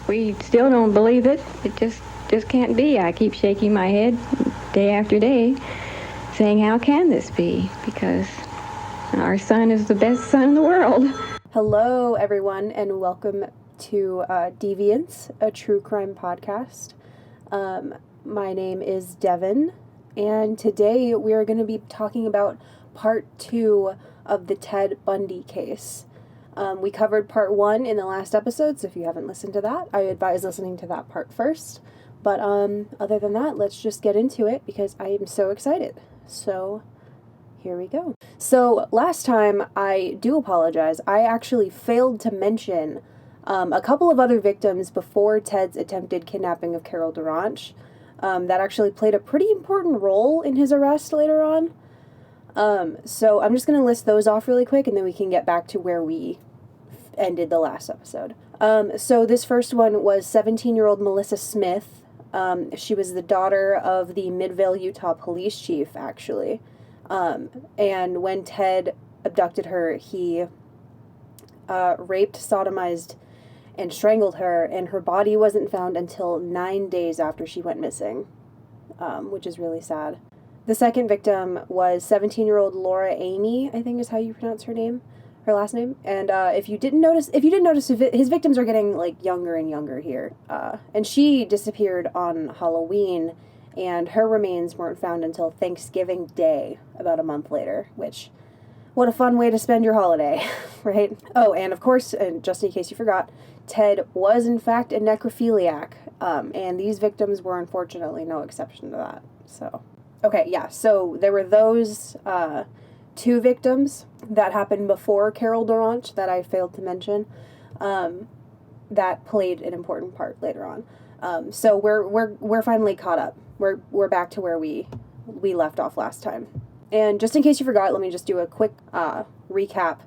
We still don't believe it. It just can't be. I keep shaking my head day after day, saying, how can this be? Because our son is the best son in the world. Hello, everyone, and welcome to Deviance, a true crime podcast. My name is Devin, and today we are going to be talking about part 2 of the Ted Bundy case. We covered part 1 in the last episode, so if you haven't listened to that, I advise listening to that part first. But other than that, let's just get into it because I am so excited. So here we go. So last time, I do apologize, I actually failed to mention a couple of other victims before Ted's attempted kidnapping of Carol Deranche that actually played a pretty important role in his arrest later on. So I'm just going to list those off really quick and then we can get back to where we ended the last episode. So this first one was 17-year-old Melissa Smith. She was the daughter of the Midvale, Utah police chief, actually. And when Ted abducted her, he raped, sodomized, and strangled her, and her body wasn't found until 9 days after she went missing, which is really sad. The second victim was 17-year-old Laura Amy, I think is how you pronounce her last name. And if you didn't notice, his victims are getting like younger and younger here. And she disappeared on Halloween, and her remains weren't found until Thanksgiving Day, about a month later, which, what a fun way to spend your holiday, right? Oh, and of course, and just in case you forgot, Ted was in fact a necrophiliac, and these victims were unfortunately no exception to that. So, okay, yeah, so there were those two victims that happened before Carol Deranche that I failed to mention, that played an important part later on. So we're finally caught up. We're back to where we left off last time. And just in case you forgot, let me just do a quick recap.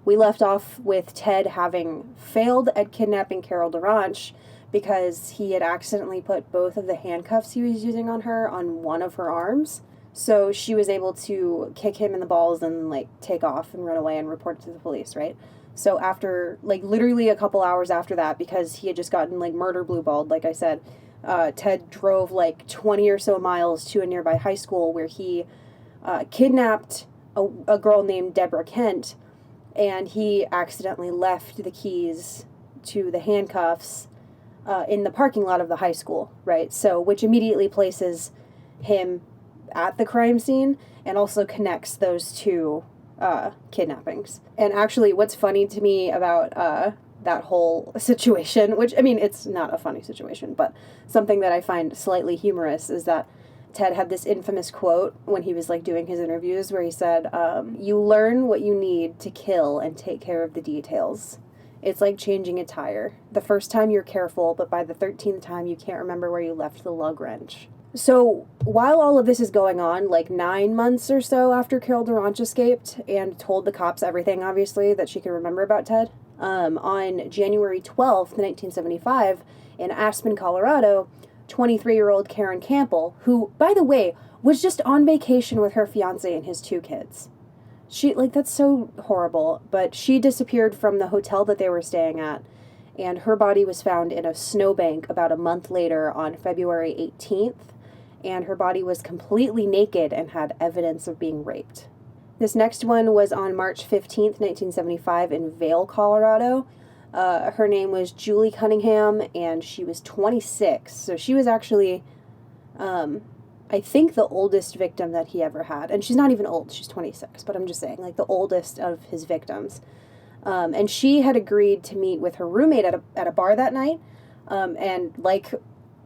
We left off with Ted having failed at kidnapping Carol Deranche because he had accidentally put both of the handcuffs he was using on her on one of her arms. So she was able to kick him in the balls and, like, take off and run away and report it to the police, right? So after, like, literally a couple hours after that, because he had just gotten, like, murder blue-balled, like I said, Ted drove, like, 20 or so miles to a nearby high school where he kidnapped a girl named Deborah Kent, and he accidentally left the keys to the handcuffs in the parking lot of the high school, right? So, which immediately places him at the crime scene and also connects those two kidnappings. And actually, what's funny to me about that whole situation, which, I mean, it's not a funny situation, but something that I find slightly humorous is that Ted had this infamous quote when he was, like, doing his interviews where he said, you learn what you need to kill and take care of the details. It's like changing a tire. The first time you're careful, but by the 13th time you can't remember where you left the lug wrench. So while all of this is going on, like 9 months or so after Carol Deranche escaped and told the cops everything, obviously, that she could remember about Ted, on January 12th, 1975, in Aspen, Colorado, 23-year-old Karen Campbell, who, by the way, was just on vacation with her fiancé and his 2 kids. That's so horrible, but she disappeared from the hotel that they were staying at, and her body was found in a snowbank about a month later on February 18th, and her body was completely naked and had evidence of being raped. This next one was on March 15th, 1975, in Vail, Colorado. Her name was Julie Cunningham, and she was 26. So she was actually, I think, the oldest victim that he ever had. And she's not even old. She's 26. But I'm just saying, like, the oldest of his victims. And she had agreed to meet with her roommate at a bar that night. And like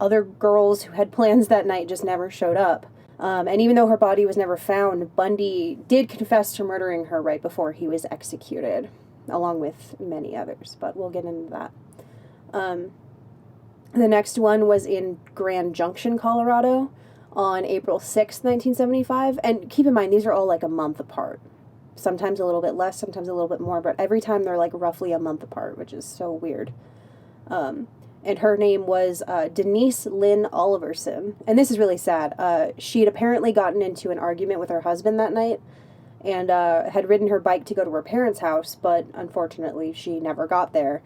other girls who had plans that night, just never showed up. And even though her body was never found, Bundy did confess to murdering her right before he was executed, along with many others, but we'll get into that. The next one was in Grand Junction, Colorado, on April 6th, 1975, and keep in mind, these are all like a month apart. Sometimes a little bit less, sometimes a little bit more, but every time they're like roughly a month apart, which is so weird. And her name was Denise Lynn Oliverson. And this is really sad. She had apparently gotten into an argument with her husband that night and had ridden her bike to go to her parents' house, but unfortunately she never got there.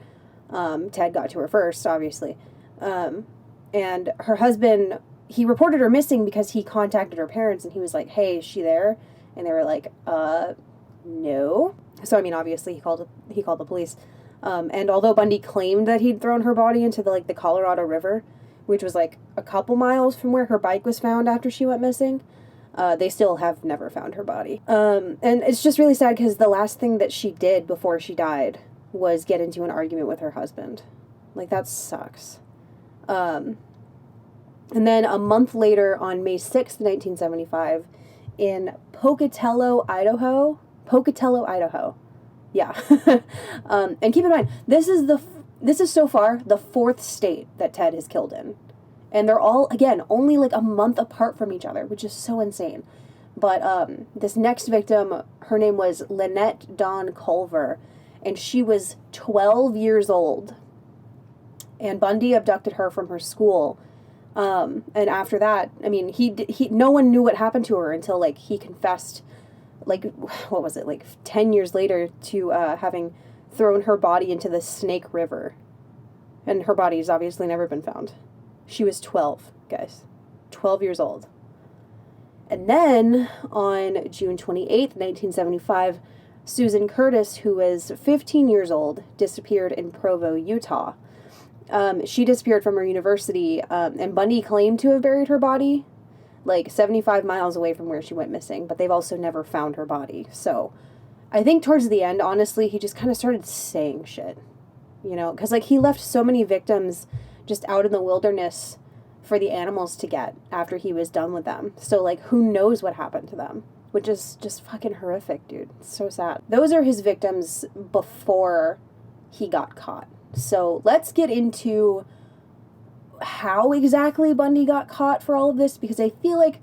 Ted got to her first, obviously. And her husband, he reported her missing because he contacted her parents and he was like, hey, is she there? And they were like, no. So, I mean, obviously he called the police. And although Bundy claimed that he'd thrown her body into the Colorado River, which was like a couple miles from where her bike was found after she went missing, they still have never found her body. And it's just really sad because the last thing that she did before she died was get into an argument with her husband. Like, that sucks. And then a month later, on May 6th, 1975, in Pocatello, Idaho. Yeah. And keep in mind, this is so far the fourth state that Ted has killed in. And they're all, again, only like a month apart from each other, which is so insane. But this next victim, her name was Lynette Dawn Culver, and she was 12 years old. And Bundy abducted her from her school. And after that, I mean, no one knew what happened to her until, like, he confessed, like, what was it, like 10 years later to having thrown her body into the Snake River. And her body's obviously never been found. She was 12, guys. 12 years old. And then, on June 28th, 1975, Susan Curtis, who was 15 years old, disappeared in Provo, Utah. She disappeared from her university, and Bundy claimed to have buried her body, like 75 miles away from where she went missing, but they've also never found her body. So, I think towards the end, honestly, he just kind of started saying shit, you know, because, like, he left so many victims just out in the wilderness for the animals to get after he was done with them. So, like, who knows what happened to them, which is just fucking horrific, dude. It's so sad. Those are his victims before he got caught. So let's get into how exactly Bundy got caught for all of this, because I feel like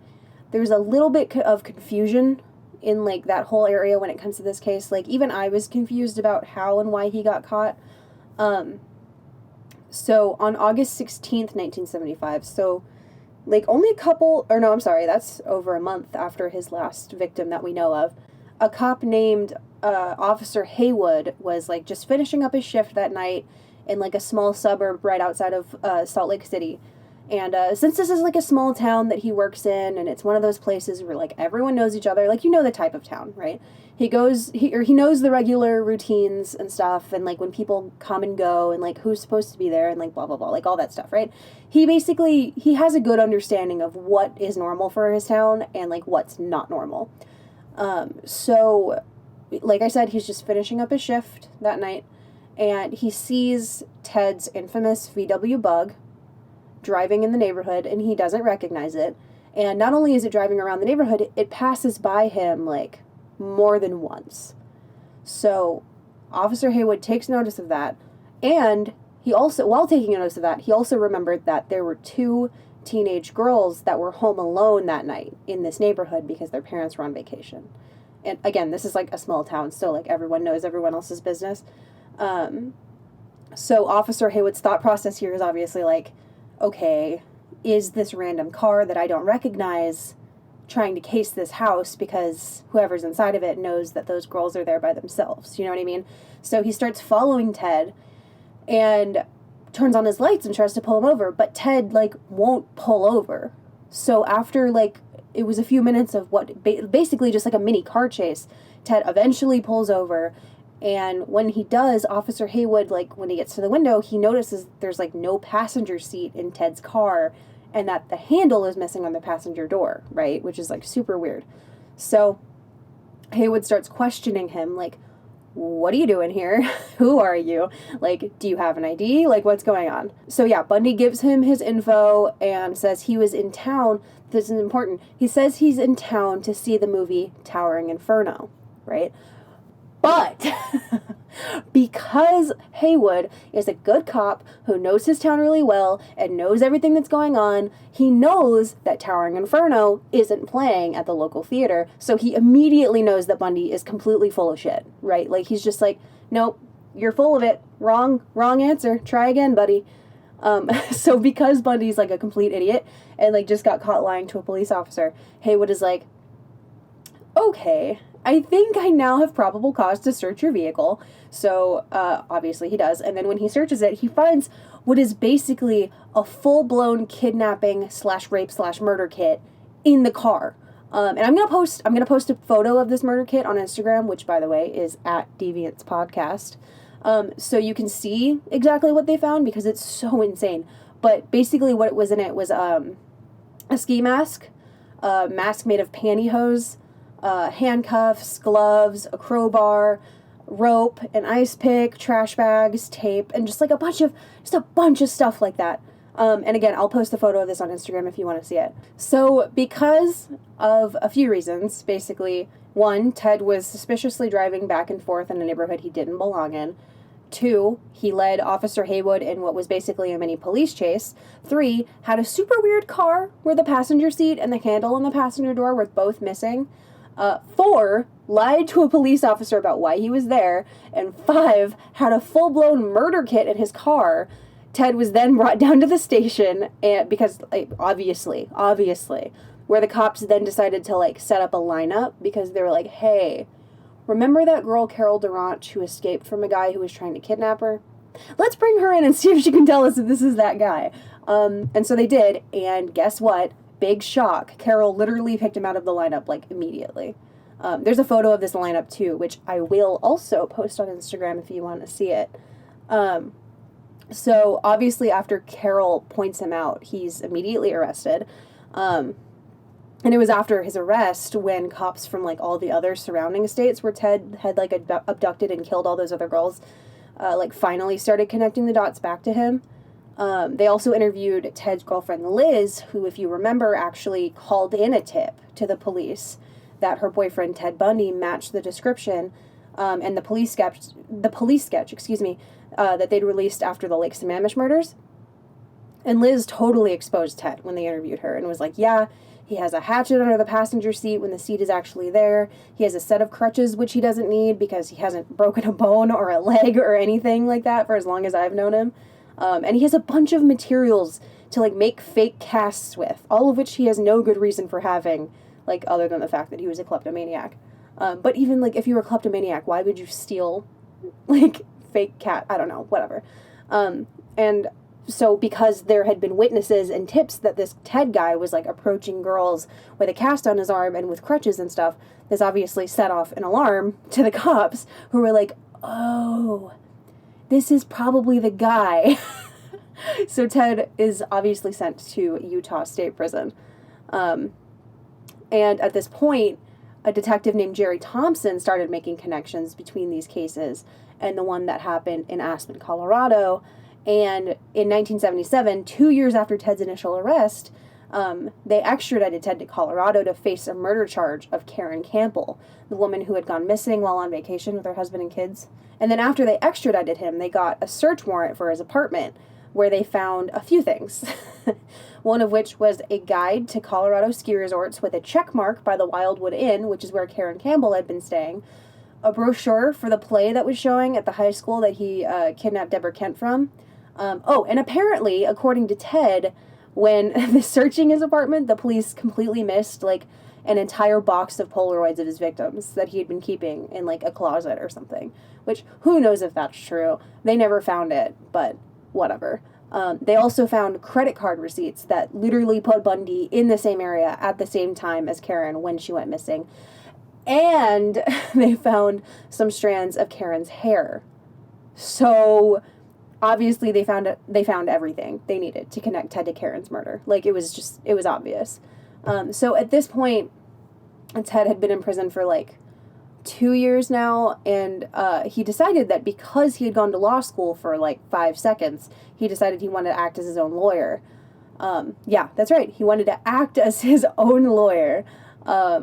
there's a little bit of confusion in, like, that whole area when it comes to this case. Like, even I was confused about how and why he got caught. So on August 16th, 1975, so, like, only that's over a month after his last victim that we know of, a cop named Officer Haywood was, like, just finishing up his shift that night in, like, a small suburb right outside of Salt Lake City. And since this is, like, a small town that he works in, and it's one of those places where, like, everyone knows each other, like, you know the type of town, right? He knows the regular routines and stuff, and, like, when people come and go, and, like, who's supposed to be there, and, like, blah, blah, blah, like, all that stuff, right? He has a good understanding of what is normal for his town, and, like, what's not normal. So, like I said, he's just finishing up his shift that night, and he sees Ted's infamous VW Bug driving in the neighborhood, and he doesn't recognize it. And not only is it driving around the neighborhood, it passes by him, like, more than once. So, Officer Haywood takes notice of that, and he also, while taking notice of that, he also remembered that there were 2 teenage girls that were home alone that night in this neighborhood because their parents were on vacation. And again, this is, like, a small town, so, like, everyone knows everyone else's business. So Officer Haywood's thought process here is obviously, like, okay, is this random car that I don't recognize trying to case this house because whoever's inside of it knows that those girls are there by themselves? You know what I mean? So he starts following Ted and turns on his lights and tries to pull him over, but Ted, like, won't pull over. So after, like, it was a few minutes of what basically just like a mini car chase, Ted eventually pulls over, and when he does, Officer Haywood, like, when he gets to the window, he notices there's, like, no passenger seat in Ted's car, and that the handle is missing on the passenger door, right? Which is, like, super weird. So Haywood starts questioning him, like, what are you doing here? Who are you? Like, do you have an ID? Like, what's going on? So yeah, Bundy gives him his info and says he was in town. This is important. He says he's in town to see the movie Towering Inferno, right? But because Haywood is a good cop who knows his town really well and knows everything that's going on, he knows that Towering Inferno isn't playing at the local theater, so he immediately knows that Bundy is completely full of shit, right? Like, he's just like, nope, you're full of it. Wrong answer. Try again, buddy. So because Bundy's, like, a complete idiot and, like, just got caught lying to a police officer, Haywood is like, okay, I think I now have probable cause to search your vehicle. So, obviously he does. And then when he searches it, he finds what is basically a full-blown kidnapping slash rape slash murder kit in the car. And I'm gonna post a photo of this murder kit on Instagram, which, by the way, is at Deviance Podcast. So you can see exactly what they found, because it's so insane. But basically what was in it was a ski mask, a mask made of pantyhose, handcuffs, gloves, a crowbar, rope, an ice pick, trash bags, tape, and just like a bunch of stuff like that. And again, I'll post a photo of this on Instagram if you want to see it. So because of a few reasons, basically, one, Ted was suspiciously driving back and forth in a neighborhood he didn't belong in. Two, he led Officer Haywood in what was basically a mini police chase. Three, had a super weird car where the passenger seat and the handle on the passenger door were both missing. Four, lied to a police officer about why he was there. And five, had a full-blown murder kit in his car. Ted was then brought down to the station, and because, like, obviously, where the cops then decided to, like, set up a lineup, because they were like, hey, remember that girl Carol Durant who escaped from a guy who was trying to kidnap her? Let's bring her in and see if she can tell us if this is that guy. And so they did, and guess what? Big shock. Carol literally picked him out of the lineup, like, immediately. There's a photo of this lineup, too, which I will also post on Instagram if you want to see it. So, obviously, after Carol points him out, he's immediately arrested. And it was after his arrest when cops from, like, all the other surrounding estates where Ted had, like, abducted and killed all those other girls, like, finally started connecting the dots back to him. They also interviewed Ted's girlfriend, Liz, who, if you remember, actually called in a tip to the police that her boyfriend, Ted Bundy, matched the description, and the police sketch, that they'd released after the Lake Sammamish murders. And Liz totally exposed Ted when they interviewed her and was like, yeah, he has a hatchet under the passenger seat when the seat is actually there. He has a set of crutches, which he doesn't need because he hasn't broken a bone or a leg or anything like that for as long as I've known him. And he has a bunch of materials to, like, make fake casts with, all of which he has no good reason for having, like, other than the fact that he was a kleptomaniac. But even, like, if you were a kleptomaniac, why would you steal, like, fake cat? I don't know, whatever. And so because there had been witnesses and tips that this Ted guy was, like, approaching girls with a cast on his arm and with crutches and stuff, this obviously set off an alarm to the cops, who were like, oh, this is probably the guy. So Ted is obviously sent to Utah State Prison. And at this point, a detective named Jerry Thompson started making connections between these cases and the one that happened in Aspen, Colorado. And in 1977, 2 years after Ted's initial arrest, they extradited Ted to Colorado to face a murder charge of Karen Campbell, the woman who had gone missing while on vacation with her husband and kids. And then after they extradited him, they got a search warrant for his apartment, where they found a few things. One of which was a guide to Colorado ski resorts with a check mark by the Wildwood Inn, which is where Karen Campbell had been staying, a brochure for the play that was showing at the high school that he kidnapped Deborah Kent from. And apparently, according to Ted, when searching his apartment, the police completely missed, like, an entire box of Polaroids of his victims that he had been keeping in, like, a closet or something. Which, who knows if that's true. They never found it, but whatever. They also found credit card receipts that literally put Bundy in the same area at the same time as Karen when she went missing. And they found some strands of Karen's hair. So obviously they found everything they needed to connect Ted to Karen's murder. Like, it was obvious. So at this point, Ted had been in prison for, like, 2 years now, and he decided that because he had gone to law school for, like, 5 seconds, he decided he wanted to act as his own lawyer. Yeah, that's right. He wanted to act as his own lawyer,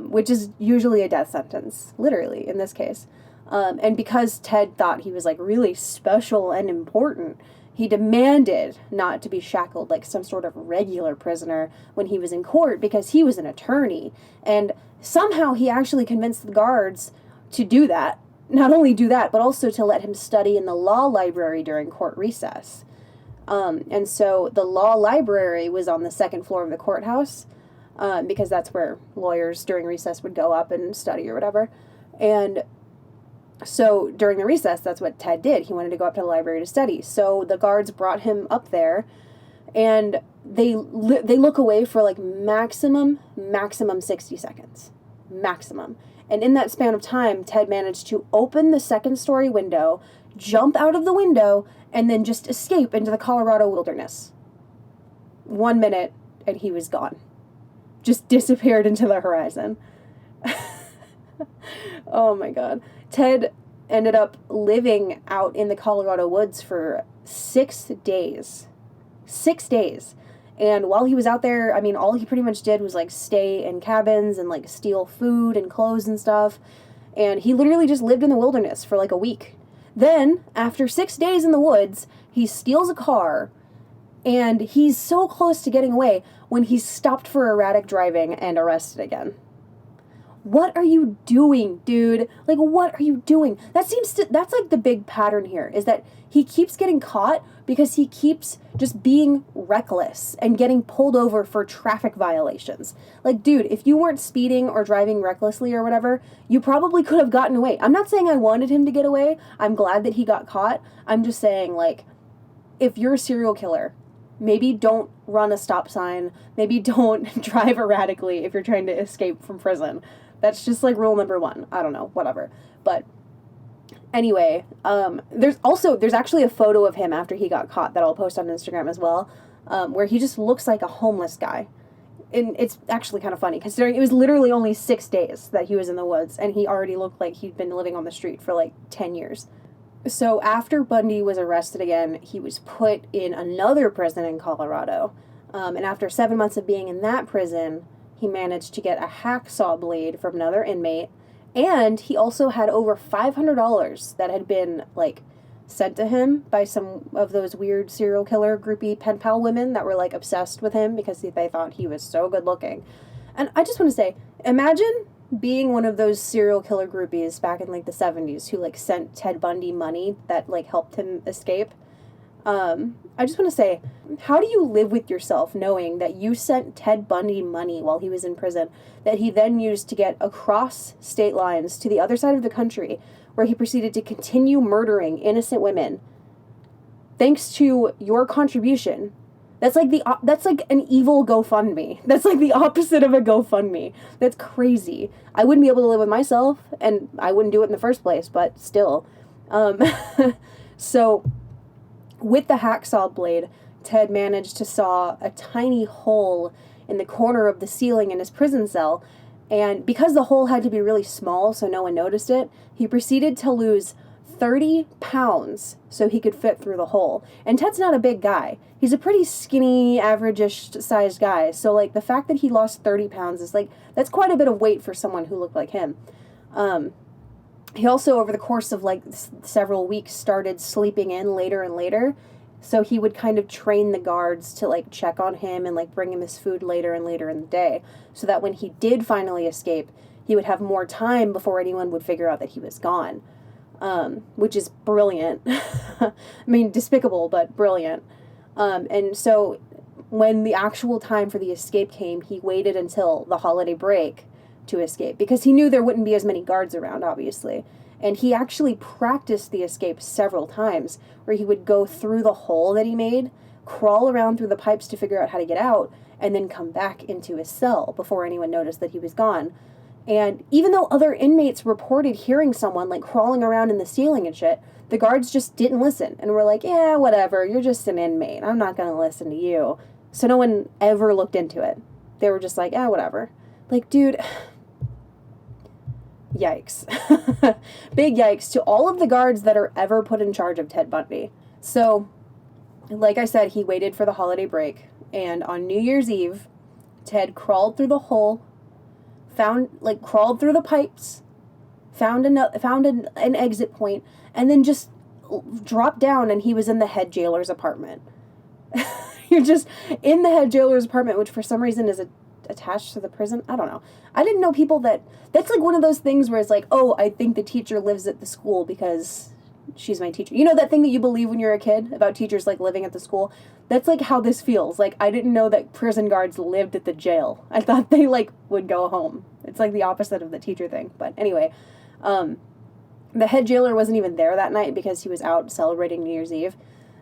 which is usually a death sentence, literally, in this case. And because Ted thought he was, like, really special and important, he demanded not to be shackled like some sort of regular prisoner when he was in court because he was an attorney. And somehow he actually convinced the guards to do that. Not only do that, but also to let him study in the law library during court recess. And so the law library was on the second floor of the courthouse. because that's where lawyers during recess would go up and study or whatever. And so during the recess, that's what Ted did. He wanted to go up to the library to study. So the guards brought him up there, and they look away for like maximum 60 seconds. Maximum. And in that span of time, Ted managed to open the second-story window, jump out of the window, and then just escape into the Colorado wilderness. 1 minute, and he was gone. Just disappeared into the horizon. Oh my God. Ted ended up living out in the Colorado woods for 6 days. 6 days. And while he was out there, I mean, all he pretty much did was, like, stay in cabins and, like, steal food and clothes and stuff. And he literally just lived in the wilderness for, like, a week. Then, after 6 days in the woods, he steals a car, and he's so close to getting away when he's stopped for erratic driving and arrested again. What are you doing, dude? Like, what are you doing? That's like the big pattern here, is that he keeps getting caught because he keeps just being reckless and getting pulled over for traffic violations. Like, dude, if you weren't speeding or driving recklessly or whatever, you probably could have gotten away. I'm not saying I wanted him to get away. I'm glad that he got caught. I'm just saying, like, if you're a serial killer, maybe don't run a stop sign. Maybe don't drive erratically if you're trying to escape from prison. That's just, like, rule number 1. I don't know, whatever. But anyway, there's actually a photo of him after he got caught that I'll post on Instagram as well, where he just looks like a homeless guy. And it's actually kind of funny, considering it was literally only 6 days that he was in the woods, and he already looked like he'd been living on the street for, like, 10 years. So after Bundy was arrested again, he was put in another prison in Colorado. And after 7 months of being in that prison, he managed to get a hacksaw blade from another inmate, and he also had over $500 that had been, like, sent to him by some of those weird serial killer groupie pen pal women that were, like, obsessed with him because they thought he was so good looking. And I just want to say, imagine being one of those serial killer groupies back in, like, the 70s who, like, sent Ted Bundy money that, like, helped him escape. I just want to say, how do you live with yourself knowing that you sent Ted Bundy money while he was in prison that he then used to get across state lines to the other side of the country, where he proceeded to continue murdering innocent women thanks to your contribution? That's like an evil GoFundMe. That's like the opposite of a GoFundMe. That's crazy. I wouldn't be able to live with myself, and I wouldn't do it in the first place, but still. So with the hacksaw blade, Ted managed to saw a tiny hole in the corner of the ceiling in his prison cell, and because the hole had to be really small so no one noticed it, he proceeded to lose 30 pounds so he could fit through the hole. And Ted's not a big guy. He's a pretty skinny, average-ish sized guy, so, like, the fact that he lost 30 pounds is, like, that's quite a bit of weight for someone who looked like him. He also, over the course of, like, several weeks, started sleeping in later and later. So he would kind of train the guards to, like, check on him and, like, bring him his food later and later in the day. So that when he did finally escape, he would have more time before anyone would figure out that he was gone. Which is brilliant. I mean, despicable, but brilliant. And so when the actual time for the escape came, he waited until the holiday break to escape, because he knew there wouldn't be as many guards around, obviously. And he actually practiced the escape several times, where he would go through the hole that he made, crawl around through the pipes to figure out how to get out, and then come back into his cell before anyone noticed that he was gone. And even though other inmates reported hearing someone, like, crawling around in the ceiling and shit, the guards just didn't listen, and were like, yeah, whatever, you're just an inmate, I'm not gonna listen to you. So no one ever looked into it. They were just like, whatever. Like, dude, yikes. Big yikes to all of the guards that are ever put in charge of Ted Bundy. So, like I said, he waited for the holiday break, and on New Year's Eve, Ted crawled through the hole, crawled through the pipes, found an exit point, and then just dropped down, and he was in the head jailer's apartment. You're just in the head jailer's apartment, which for some reason is attached to the prison. I don't know. I didn't know people that's like one of those things where it's like, oh, I think the teacher lives at the school because she's my teacher. You know that thing that you believe when you're a kid about teachers, like, living at the school? That's, like, how this feels. Like, I didn't know that prison guards lived at the jail. I thought they, like, would go home. It's, like, the opposite of the teacher thing. But anyway, the head jailer wasn't even there that night because he was out celebrating New Year's Eve.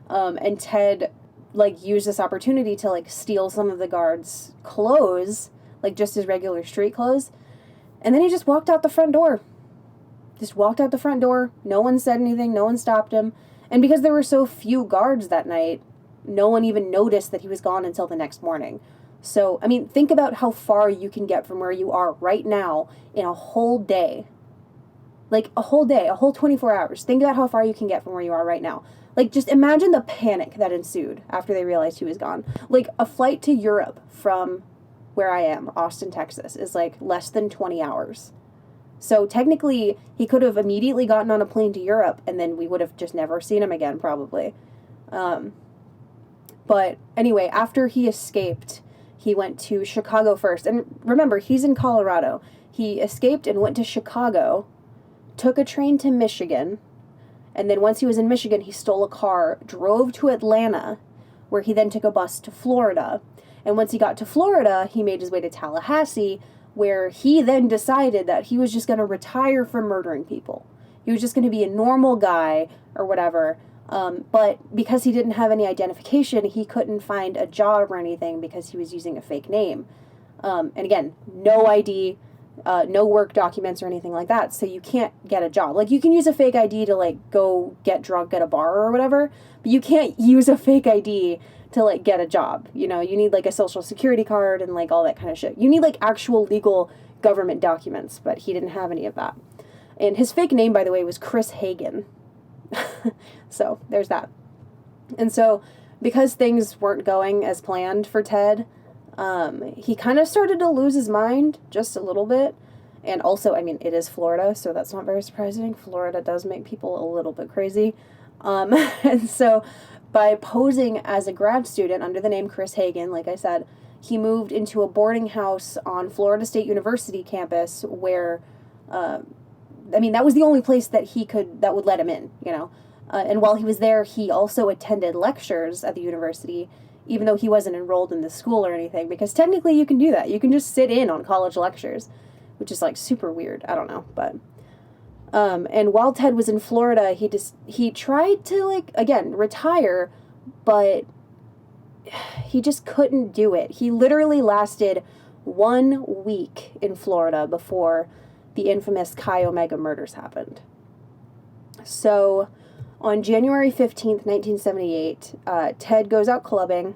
And Ted, like, used this opportunity to, like, steal some of the guards' clothes, like, just his regular street clothes. And then he just walked out the front door. Just walked out the front door. No one said anything. No one stopped him. And because there were so few guards that night, no one even noticed that he was gone until the next morning. So, I mean, think about how far you can get from where you are right now in a whole day. Like, a whole day, a whole 24 hours. Think about how far you can get from where you are right now. Like, just imagine the panic that ensued after they realized he was gone. Like, a flight to Europe from where I am, Austin, Texas, is, like, less than 20 hours. So, technically, he could have immediately gotten on a plane to Europe, and then we would have just never seen him again, probably. But, anyway, after he escaped, he went to Chicago first. And remember, he's in Colorado. He escaped and went to Chicago, took a train to Michigan, and then once he was in Michigan, he stole a car, drove to Atlanta, where he then took a bus to Florida. And once he got to Florida, he made his way to Tallahassee, where he then decided that he was just going to retire from murdering people. He was just going to be a normal guy or whatever. But because he didn't have any identification, he couldn't find a job or anything because he was using a fake name. And again, no ID, no work documents or anything like that, so you can't get a job. Like, you can use a fake ID to, like, go get drunk at a bar or whatever, but you can't use a fake ID to, like, get a job. You know, you need, like, a social security card and, like, all that kind of shit. You need, like, actual legal government documents, but he didn't have any of that. And his fake name, by the way, was Chris Hagen. So, there's that. And so, because things weren't going as planned for Ted, he kind of started to lose his mind just a little bit. And also, I mean, it is Florida, so that's not very surprising. Florida does make people a little bit crazy. And so by posing as a grad student under the name Chris Hagen, like I said, he moved into a boarding house on Florida State University campus where, I mean, that was the only place that that would let him in, you know. And while he was there, he also attended lectures at the university, even though he wasn't enrolled in the school or anything, because technically you can do that. You can just sit in on college lectures, which is, like, super weird. I don't know, but... and while Ted was in Florida, he tried to, like, again, retire, but he just couldn't do it. He literally lasted 1 week in Florida before the infamous Chi Omega murders happened. So, on January 15th, 1978, Ted goes out clubbing,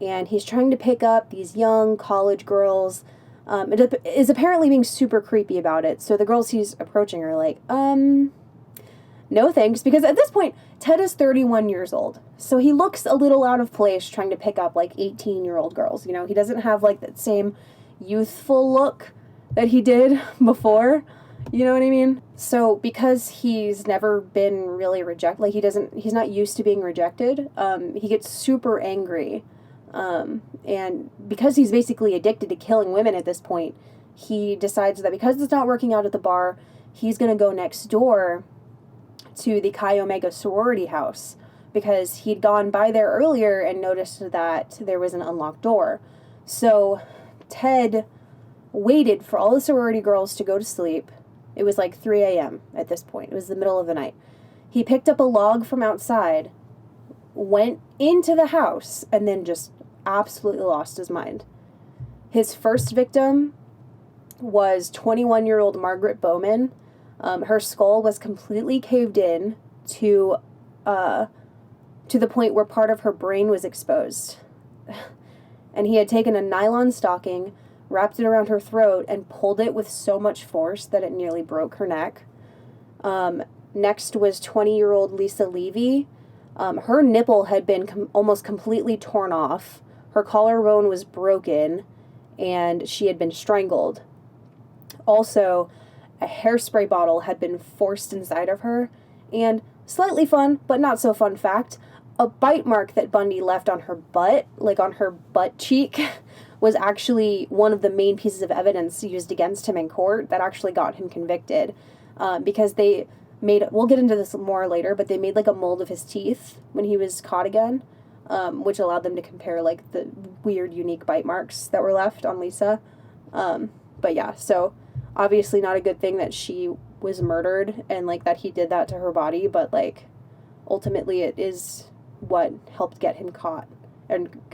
and he's trying to pick up these young college girls. It is apparently being super creepy about it. So the girls he's approaching are like, no thanks. Because at this point, Ted is 31 years old. So he looks a little out of place trying to pick up, like, 18-year-old girls. You know, he doesn't have, like, that same youthful look that he did before. You know what I mean? So because he's never been really rejected, like, he's not used to being rejected, he gets super angry. And because he's basically addicted to killing women at this point, he decides that because it's not working out at the bar, he's going to go next door to the Chi Omega sorority house, because he'd gone by there earlier and noticed that there was an unlocked door. So Ted waited for all the sorority girls to go to sleep. It was like 3 a.m. at this point. It was the middle of the night. He picked up a log from outside, went into the house, and then just absolutely lost his mind. His first victim was 21-year-old Margaret Bowman. Her skull was completely caved in to the point where part of her brain was exposed. And he had taken a nylon stocking, wrapped it around her throat, and pulled it with so much force that it nearly broke her neck. Next was 20-year-old Lisa Levy. Her nipple had been almost completely torn off. Her collarbone was broken, and she had been strangled. Also, a hairspray bottle had been forced inside of her, and, slightly fun, but not so fun fact, a bite mark that Bundy left on her butt, like on her butt cheek, was actually one of the main pieces of evidence used against him in court that actually got him convicted. Because we'll get into this more later, but they made like a mold of his teeth when he was caught again, which allowed them to compare like the weird, unique bite marks that were left on Lisa. But yeah, so obviously not a good thing that she was murdered and like that he did that to her body, but like ultimately it is what helped get him caught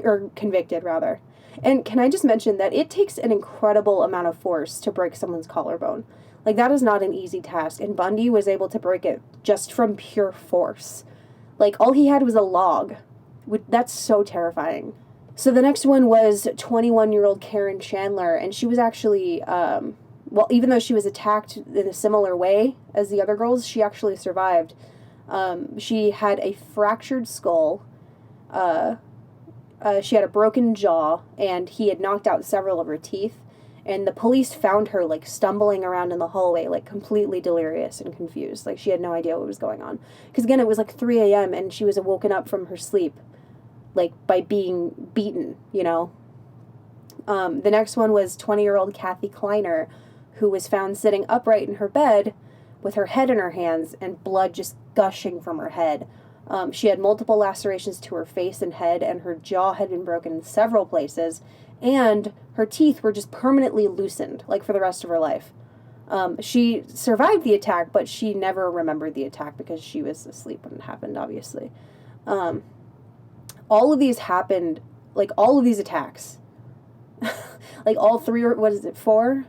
or convicted rather. And can I just mention that it takes an incredible amount of force to break someone's collarbone. Like, that is not an easy task, and Bundy was able to break it just from pure force. Like, all he had was a log. That's so terrifying. So the next one was 21-year-old Karen Chandler, and she was actually, even though she was attacked in a similar way as the other girls, she actually survived. She had a fractured skull, she had a broken jaw, and he had knocked out several of her teeth. And the police found her, like, stumbling around in the hallway, like, completely delirious and confused. Like, she had no idea what was going on. Because, again, it was, like, 3 a.m., and she was woken up from her sleep, like, by being beaten, you know? The next one was 20-year-old Kathy Kleiner, who was found sitting upright in her bed with her head in her hands and blood just gushing from her head. She had multiple lacerations to her face and head, and her jaw had been broken in several places, and her teeth were just permanently loosened, like for the rest of her life. She survived the attack, but she never remembered the attack because she was asleep when it happened, obviously. All of these happened, like all of these attacks, like all three, or what is it, four,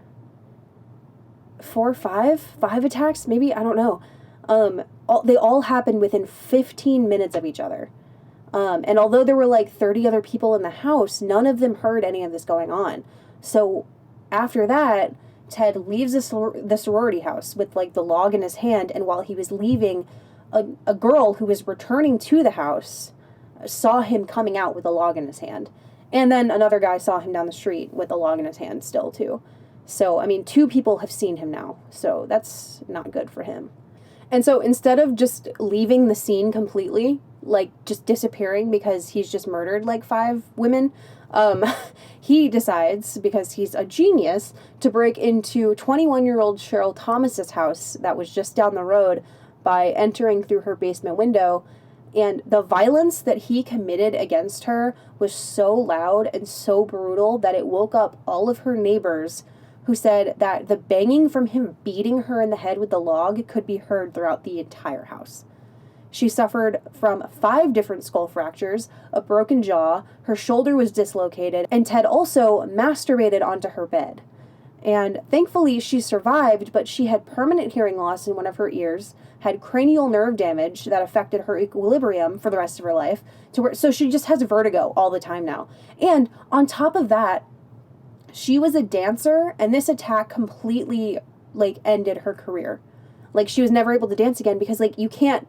five attacks, maybe? I don't know. They all happened within 15 minutes of each other. And although there were like 30 other people in the house, none of them heard any of this going on. So after that, Ted leaves the sorority house with like the log in his hand, and while he was leaving, a girl who was returning to the house saw him coming out with a log in his hand. And then another guy saw him down the street with a log in his hand still too. So, I mean, 2 people have seen him now, so that's not good for him. And so instead of just leaving the scene completely, like just disappearing because he's just murdered like 5 women, he decides, because he's a genius, to break into 21-year-old Cheryl Thomas's house that was just down the road by entering through her basement window. And the violence that he committed against her was so loud and so brutal that it woke up all of her neighbors, who said that the banging from him beating her in the head with the log could be heard throughout the entire house. She suffered from 5 different skull fractures, a broken jaw, her shoulder was dislocated, and Ted also masturbated onto her bed. And thankfully she survived, but she had permanent hearing loss in one of her ears, had cranial nerve damage that affected her equilibrium for the rest of her life, so she just has vertigo all the time now. And on top of that, she was a dancer, and this attack completely, like, ended her career. Like, she was never able to dance again because, like, you can't,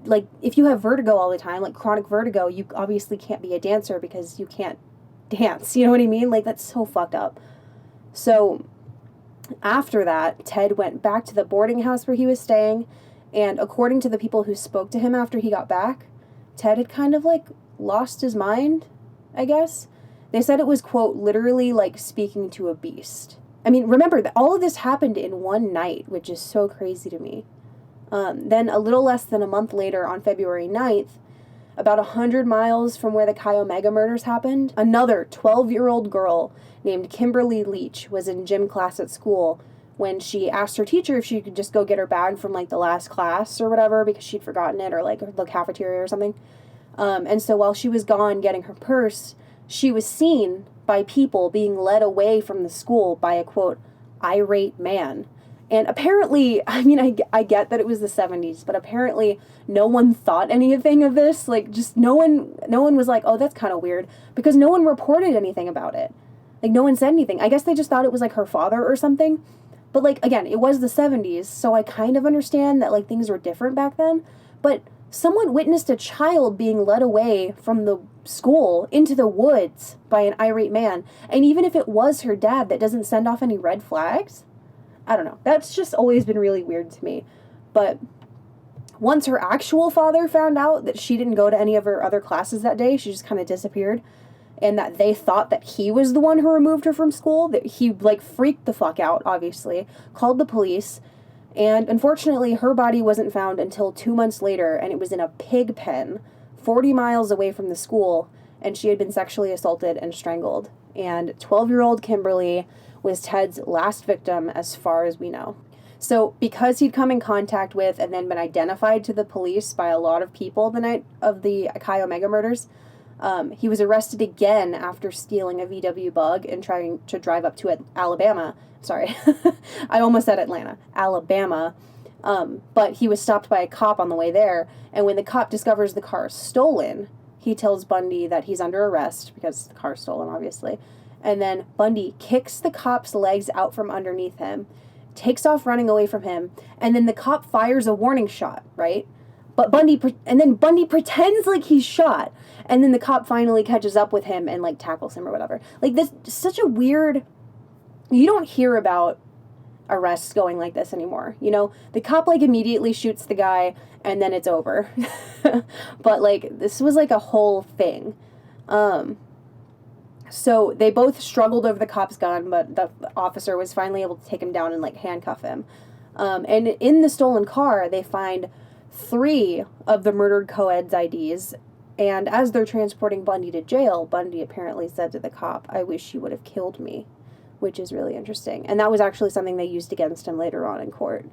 like, if you have vertigo all the time, like chronic vertigo, you obviously can't be a dancer because you can't dance. You know what I mean? Like, that's so fucked up. So, after that, Ted went back to the boarding house where he was staying, and according to the people who spoke to him after he got back, Ted had kind of, like, lost his mind, I guess. They said it was, quote, literally like speaking to a beast. I mean, remember that all of this happened in one night, which is so crazy to me. Then a little less than a month later, on February 9th, about 100 miles from where the Chi Omega murders happened, another 12-year-old girl named Kimberly Leach was in gym class at school when she asked her teacher if she could just go get her bag from, like, the last class or whatever because she'd forgotten it, or, like, the cafeteria or something. And so while she was gone getting her purse, she was seen by people being led away from the school by a, quote, irate man. And apparently, I mean, I get that it was the 70s, but apparently no one thought anything of this. Like, just no one was like, oh, that's kind of weird, because no one reported anything about it. Like, no one said anything. I guess they just thought it was, like, her father or something. But, like, again, it was the 70s, so I kind of understand that, like, things were different back then. But someone witnessed a child being led away from the school into the woods by an irate man. And even if it was her dad, that doesn't send off any red flags? I don't know. That's just always been really weird to me. But once her actual father found out that she didn't go to any of her other classes that day, she just kind of disappeared, and that they thought that he was the one who removed her from school, that he, like, freaked the fuck out, obviously, called the police, And unfortunately, her body wasn't found until 2 months later, and it was in a pig pen 40 miles away from the school, and she had been sexually assaulted and strangled. And 12-year-old Kimberly was Ted's last victim as far as we know. So because he'd come in contact with and then been identified to the police by a lot of people the night of the Chi Omega murders, he was arrested again after stealing a VW Bug and trying to drive up to Alabama. Sorry, I almost said Atlanta. Alabama. But he was stopped by a cop on the way there, and when the cop discovers the car is stolen, he tells Bundy that he's under arrest because the car's stolen, obviously. And then Bundy kicks the cop's legs out from underneath him, takes off running away from him, and then the cop fires a warning shot, right? But Bundy pretends like he's shot, and then the cop finally catches up with him and, like, tackles him or whatever. Like, this is such a weird... You don't hear about arrests going like this anymore, you know? The cop, like, immediately shoots the guy, and then it's over. But, like, this was, like, a whole thing. So they both struggled over the cop's gun, but the officer was finally able to take him down and, like, handcuff him. And in the stolen car, they find 3 of the murdered co-ed's IDs, and as they're transporting Bundy to jail, Bundy apparently said to the cop, "I wish you would have killed me," which is really interesting. And that was actually something they used against him later on in court.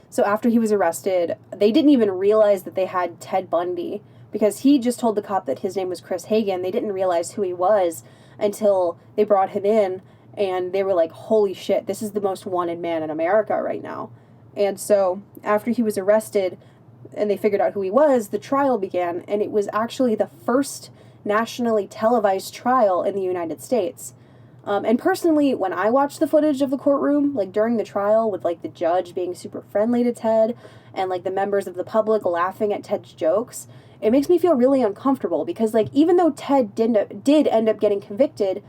So after he was arrested, they didn't even realize that they had Ted Bundy, because he just told the cop that his name was Chris Hagen. They didn't realize who he was until they brought him in, and they were like, holy shit, this is the most wanted man in America right now. And so after he was arrested and they figured out who he was, the trial began, and it was actually the first nationally televised trial in the United States. And personally, when I watched the footage of the courtroom, like during the trial, with like the judge being super friendly to Ted and like the members of the public laughing at Ted's jokes, it makes me feel really uncomfortable, because like even though Ted did end up getting convicted,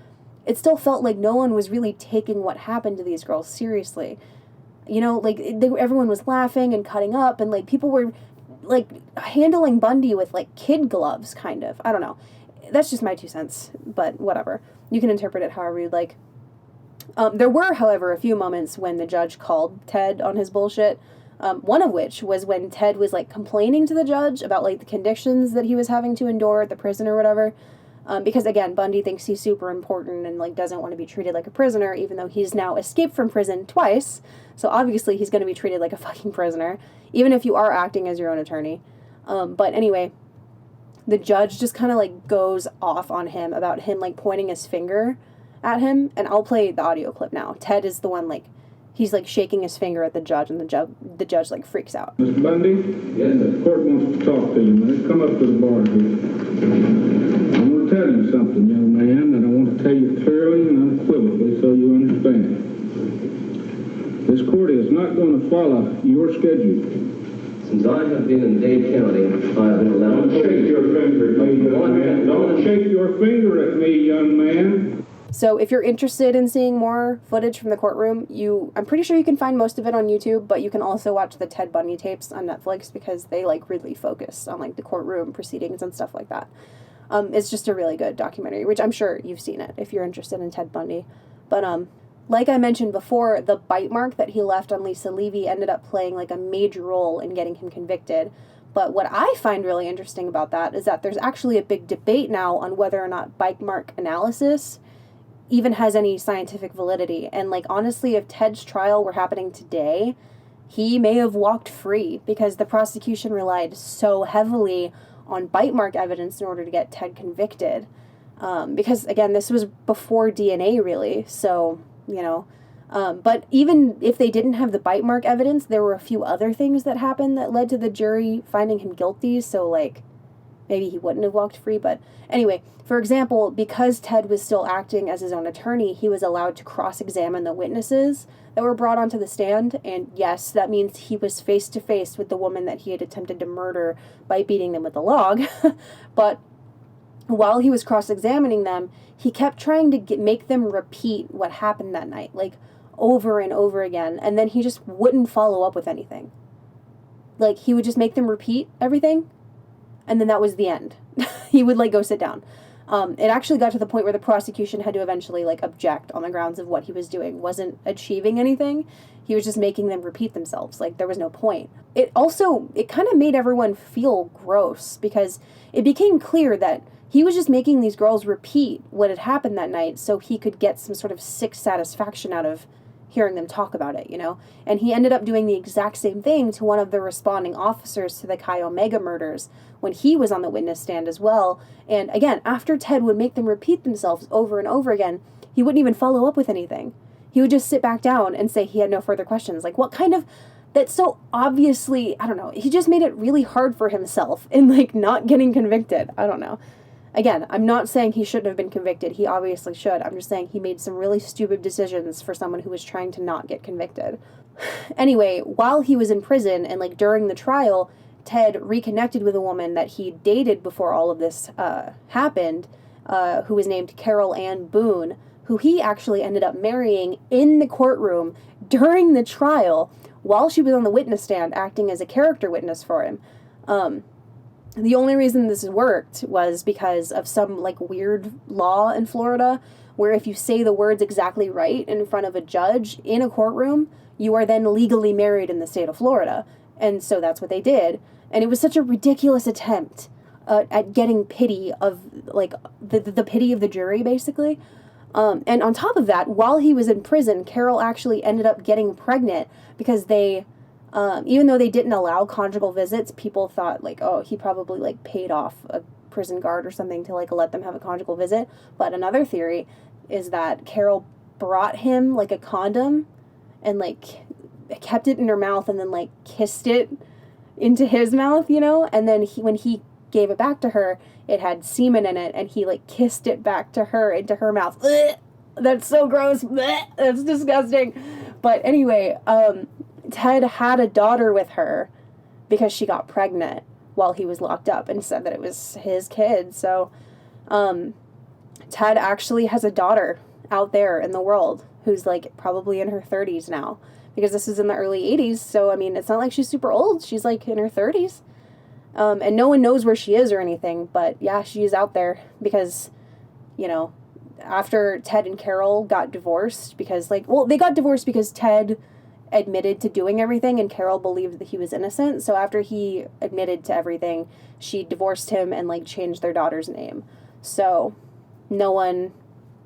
it still felt like no one was really taking what happened to these girls seriously. You know, like everyone was laughing and cutting up, and like people were like handling Bundy with like kid gloves, kind of. I don't know. That's just my 2 cents, but whatever. You can interpret it however you'd like. There were, however, a few moments when the judge called Ted on his bullshit. One of which was when Ted was like complaining to the judge about like the conditions that he was having to endure at the prison or whatever. Because again, Bundy thinks he's super important and like doesn't want to be treated like a prisoner, even though he's now escaped from prison twice. So obviously he's going to be treated like a fucking prisoner, even if you are acting as your own attorney. But anyway, the judge just kind of like goes off on him about him like pointing his finger at him. And I'll play the audio clip now. Ted is the one like, he's like shaking his finger at the judge, and the judge like freaks out. Mr. Bundy? Yes, the court wants to talk to you, man. Come up to the bar here. I'm going to tell you something, young man, and I want to tell you clearly and unequivocally so you understand. This court is not going to follow your schedule. Since I have been in Dade County, I have been allowed... Don't shake your finger at me, young man. Don't shake your finger at me, young man. So if you're interested in seeing more footage from the courtroom, I'm pretty sure you can find most of it on YouTube, but you can also watch the Ted Bundy tapes on Netflix, because they like really focus on like the courtroom proceedings and stuff like that. It's just a really good documentary, which I'm sure you've seen it if you're interested in Ted Bundy. But like I mentioned before, the bite mark that he left on Lisa Levy ended up playing like a major role in getting him convicted. But what I find really interesting about that is that there's actually a big debate now on whether or not bite mark analysis even has any scientific validity. And like honestly, if Ted's trial were happening today, he may have walked free, because the prosecution relied so heavily on bite mark evidence in order to get Ted convicted. Because again, this was before DNA really, so you know. But even if they didn't have the bite mark evidence, there were a few other things that happened that led to the jury finding him guilty, so like maybe he wouldn't have walked free. But anyway, for example, because Ted was still acting as his own attorney, he was allowed to cross-examine the witnesses that were brought onto the stand. And yes, that means he was face-to-face with the woman that he had attempted to murder by beating them with a log. But while he was cross-examining them, he kept trying to make them repeat what happened that night, like over and over again. And then he just wouldn't follow up with anything. Like, he would just make them repeat everything, and then that was the end. He would like go sit down. It actually got to the point where the prosecution had to eventually, like, object on the grounds of what he was doing wasn't achieving anything. He was just making them repeat themselves. Like, there was no point. It kind of made everyone feel gross, because it became clear that he was just making these girls repeat what had happened that night so he could get some sort of sick satisfaction out of hearing them talk about it, you know? And he ended up doing the exact same thing to one of the responding officers to the Chi Omega murders when he was on the witness stand as well. And again, after Ted would make them repeat themselves over and over again, he wouldn't even follow up with anything. He would just sit back down and say he had no further questions. Like, what kind of... That's so obviously... I don't know. He just made it really hard for himself in, like, not getting convicted. I don't know. Again, I'm not saying he shouldn't have been convicted. He obviously should. I'm just saying he made some really stupid decisions for someone who was trying to not get convicted. Anyway, while he was in prison and, like, during the trial, Ted reconnected with a woman that he dated before all of this happened, who was named Carol Ann Boone, who he actually ended up marrying in the courtroom during the trial while she was on the witness stand acting as a character witness for him. The only reason this worked was because of some, like, weird law in Florida where if you say the words exactly right in front of a judge in a courtroom, you are then legally married in the state of Florida. And so that's what they did. And it was such a ridiculous attempt at getting pity of, like, the pity of the jury, basically. And on top of that, while he was in prison, Carol actually ended up getting pregnant because they... even though they didn't allow conjugal visits, people thought, like, oh, he probably, like, paid off a prison guard or something to, like, let them have a conjugal visit. But another theory is that Carol brought him, like, a condom and, like, kept it in her mouth and then, like, kissed it into his mouth, you know? And then when he gave it back to her, it had semen in it, and he, like, kissed it back to her into her mouth. Ugh! That's so gross. Ugh! That's disgusting. But anyway, Ted had a daughter with her because she got pregnant while he was locked up and said that it was his kid. So Ted actually has a daughter out there in the world who's, like, probably in her 30s now, because this is in the early 80s. So, I mean, it's not like she's super old. She's, like, in her 30s. And no one knows where she is or anything. But, yeah, she's out there because, you know, after Ted and Carol got divorced because, like, well, they got divorced because Ted admitted to doing everything and Carol believed that he was innocent. So after he admitted to everything, she divorced him and, like, changed their daughter's name. So no one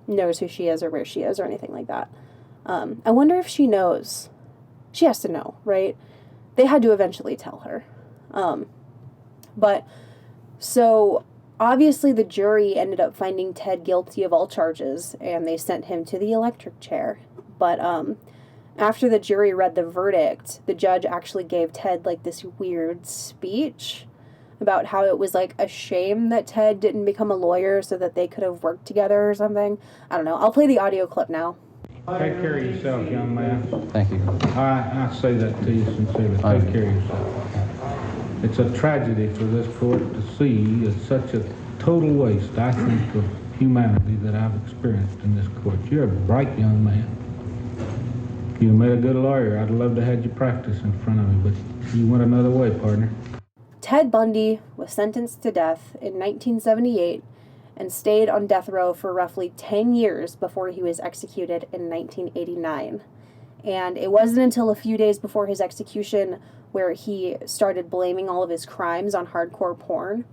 knows who she is or where she is or anything like that. I wonder if she knows. She has to know, right? They had to eventually tell her. But so obviously the jury ended up finding Ted guilty of all charges and they sent him to the electric chair. But after the jury read the verdict, the judge actually gave Ted, like, this weird speech about how it was, like, a shame that Ted didn't become a lawyer so that they could have worked together or something. I don't know. I'll play the audio clip now. Take care of yourself, young man. Thank you. I say that to you sincerely. Take care of yourself. It's a tragedy for this court to see. It's such a total waste, I think, of humanity that I've experienced in this court. You're a bright young man. If you made a good lawyer, I'd love to have you practice in front of me, but you went another way, partner. Ted Bundy was sentenced to death in 1978 and stayed on death row for roughly 10 years before he was executed in 1989. And it wasn't until a few days before his execution where he started blaming all of his crimes on hardcore porn.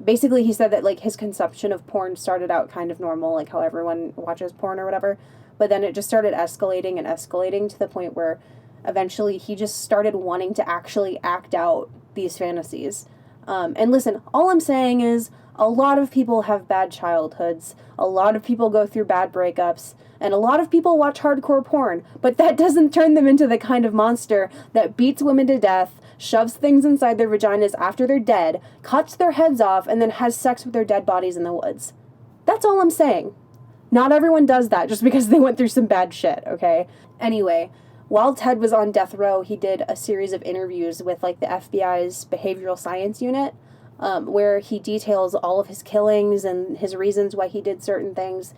Basically, he said that, like, his consumption of porn started out kind of normal, like how everyone watches porn or whatever, but then it just started escalating and escalating to the point where eventually he just started wanting to actually act out these fantasies. And listen, all I'm saying is a lot of people have bad childhoods, a lot of people go through bad breakups, and a lot of people watch hardcore porn, but that doesn't turn them into the kind of monster that beats women to death, shoves things inside their vaginas after they're dead, cuts their heads off, and then has sex with their dead bodies in the woods. That's all I'm saying. Not everyone does that just because they went through some bad shit, okay? Anyway, while Ted was on death row, he did a series of interviews with, like, the FBI's behavioral science unit, where he details all of his killings and his reasons why he did certain things.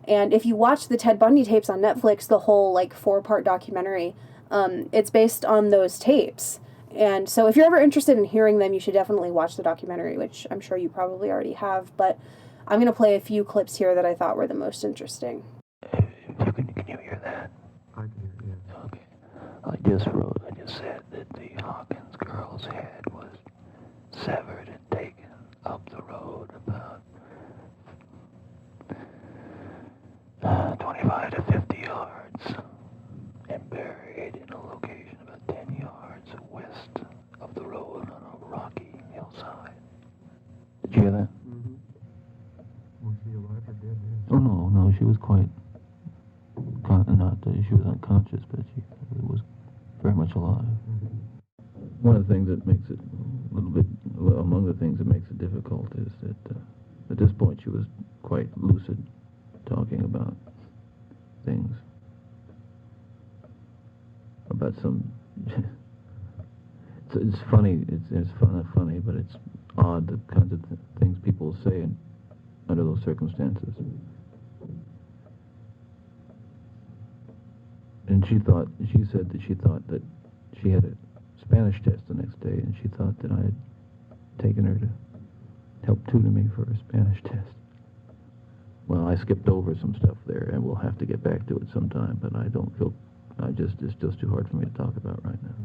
And if you watch the Ted Bundy tapes on Netflix, the whole, like, 4-part documentary, it's based on those tapes. And so if you're ever interested in hearing them, you should definitely watch the documentary, which I'm sure you probably already have. But I'm going to play a few clips here that I thought were the most interesting. Can you hear that? I can hear you. Okay. I just said that the Hawkins girl's head was severed and taken up the road about 25 to 50 yards and buried in a location about 10 yards west of the road on a rocky hillside. Did you hear that? Mm-hmm. Was she alive or dead? Oh, no, she was quite, she was unconscious, but she was very much alive. Mm-hmm. One of the things that makes it a little bit, among the things that makes it difficult is that at this point she was quite lucid, talking about things, about some, it's funny, it's not funny, but it's odd, the kinds of things people say under those circumstances. And she said that she thought that she had a Spanish test the next day, and she thought that I had taken her to help tutor me for a Spanish test. Well, I skipped over some stuff there, and we'll have to get back to it sometime, but it's just too hard for me to talk about right now.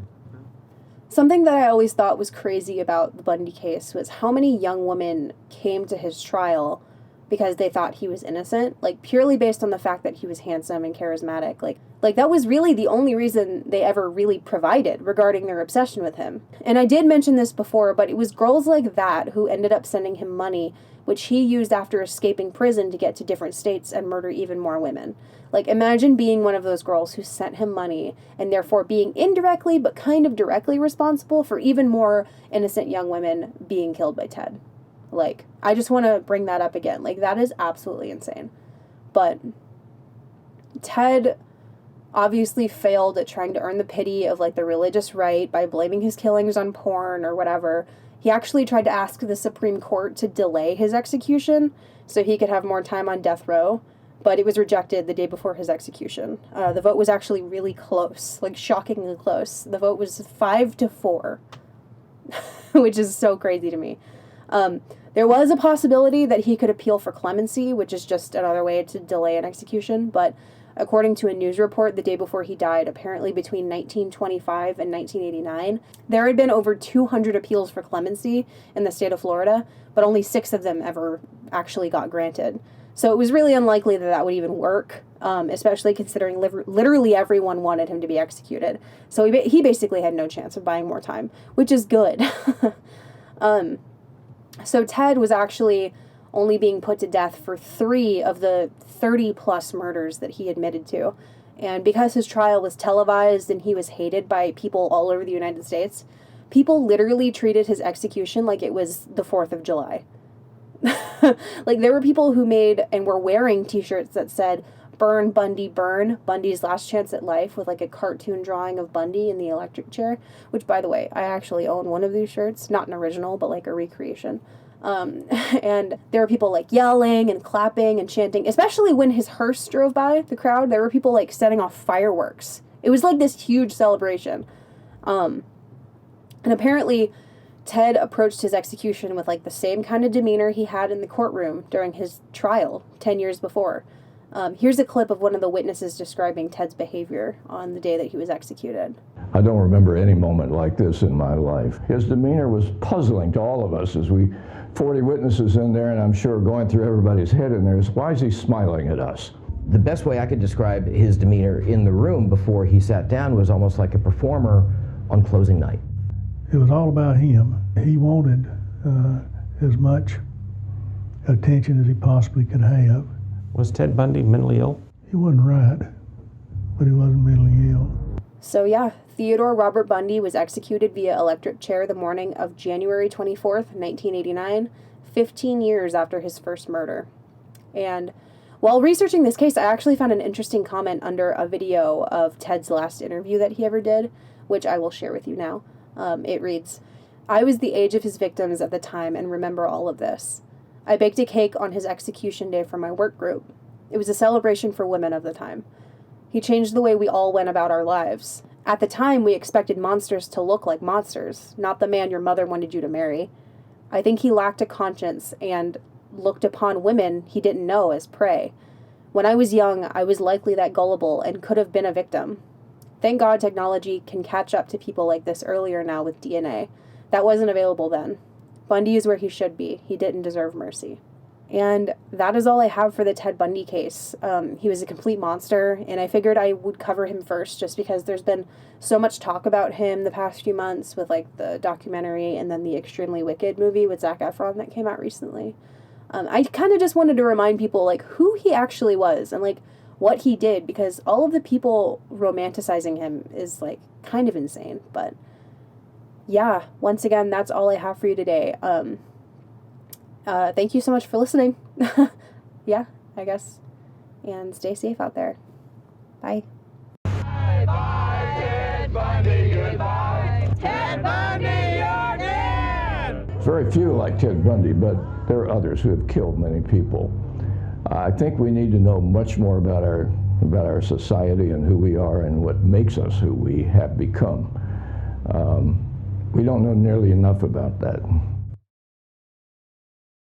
Something that I always thought was crazy about the Bundy case was how many young women came to his trial because they thought he was innocent, like purely based on the fact that he was handsome and charismatic. Like that was really the only reason they ever really provided regarding their obsession with him. And I did mention this before, but it was girls like that who ended up sending him money, which he used after escaping prison to get to different states and murder even more women. Like, imagine being one of those girls who sent him money and therefore being indirectly but kind of directly responsible for even more innocent young women being killed by Ted. Like, I just want to bring that up again. Like, that is absolutely insane. But Ted obviously failed at trying to earn the pity of, like, the religious right by blaming his killings on porn or whatever. He actually tried to ask the Supreme Court to delay his execution so he could have more time on death row, but it was rejected the day before his execution. The vote was actually really close, like shockingly close. The vote was 5-4, which is so crazy to me. There was a possibility that he could appeal for clemency, which is just another way to delay an execution, but according to a news report the day before he died, apparently between 1925 and 1989, there had been over 200 appeals for clemency in the state of Florida, but only 6 of them ever actually got granted. So it was really unlikely that that would even work, especially considering literally everyone wanted him to be executed. So he basically had no chance of buying more time, which is good. So Ted was actually only being put to death for 3 of the 30-plus murders that he admitted to. And because his trial was televised and he was hated by people all over the United States, people literally treated his execution like it was the 4th of July. Like, there were people who made and were wearing t-shirts that said, "Burn, Bundy, burn, Bundy's last chance at life," with like a cartoon drawing of Bundy in the electric chair, which, by the way, I actually own one of these shirts, not an original, but like a recreation. And there were people like yelling and clapping and chanting, especially when his hearse drove by the crowd. There were people like setting off fireworks. It was like this huge celebration. And apparently Ted approached his execution with like the same kind of demeanor he had in the courtroom during his trial 10 years before. Here's a clip of one of the witnesses describing Ted's behavior on the day that he was executed. I don't remember any moment like this in my life. His demeanor was puzzling to all of us as 40 witnesses in there, and I'm sure going through everybody's head in there is, why is he smiling at us? The best way I could describe his demeanor in the room before he sat down was almost like a performer on closing night. It was all about him. He wanted as much attention as he possibly could have. Was Ted Bundy mentally ill? He wasn't right, but he wasn't mentally ill. So yeah, Theodore Robert Bundy was executed via electric chair the morning of January 24th, 1989, 15 years after his first murder. And while researching this case, I actually found an interesting comment under a video of Ted's last interview that he ever did, which I will share with you now. It reads, "I was the age of his victims at the time and remember all of this. I baked a cake on his execution day for my work group. It was a celebration for women of the time. He changed the way we all went about our lives. At the time, we expected monsters to look like monsters, not the man your mother wanted you to marry. I think he lacked a conscience, and looked upon women he didn't know as prey. When I was young, I was likely that gullible and could have been a victim. Thank God technology can catch up to people like this earlier now with DNA. That wasn't available then. Bundy is where he should be. He didn't deserve mercy. And that is all I have for the Ted Bundy case. He was a complete monster, and I figured I would cover him first just because there's been so much talk about him the past few months with like the documentary and then the Extremely Wicked movie with Zac Efron that came out recently. I kind of just wanted to remind people like who he actually was and like what he did, because all of the people romanticizing him is like kind of insane. But yeah, once again, that's all I have for you today. Thank you so much for listening. Yeah, I guess. And stay safe out there. Bye. Bye, Ted Bundy, goodbye. Ted Bundy, you're dead! Very few like Ted Bundy, but there are others who have killed many people. I think we need to know much more about our society and who we are and what makes us who we have become. We don't know nearly enough about that.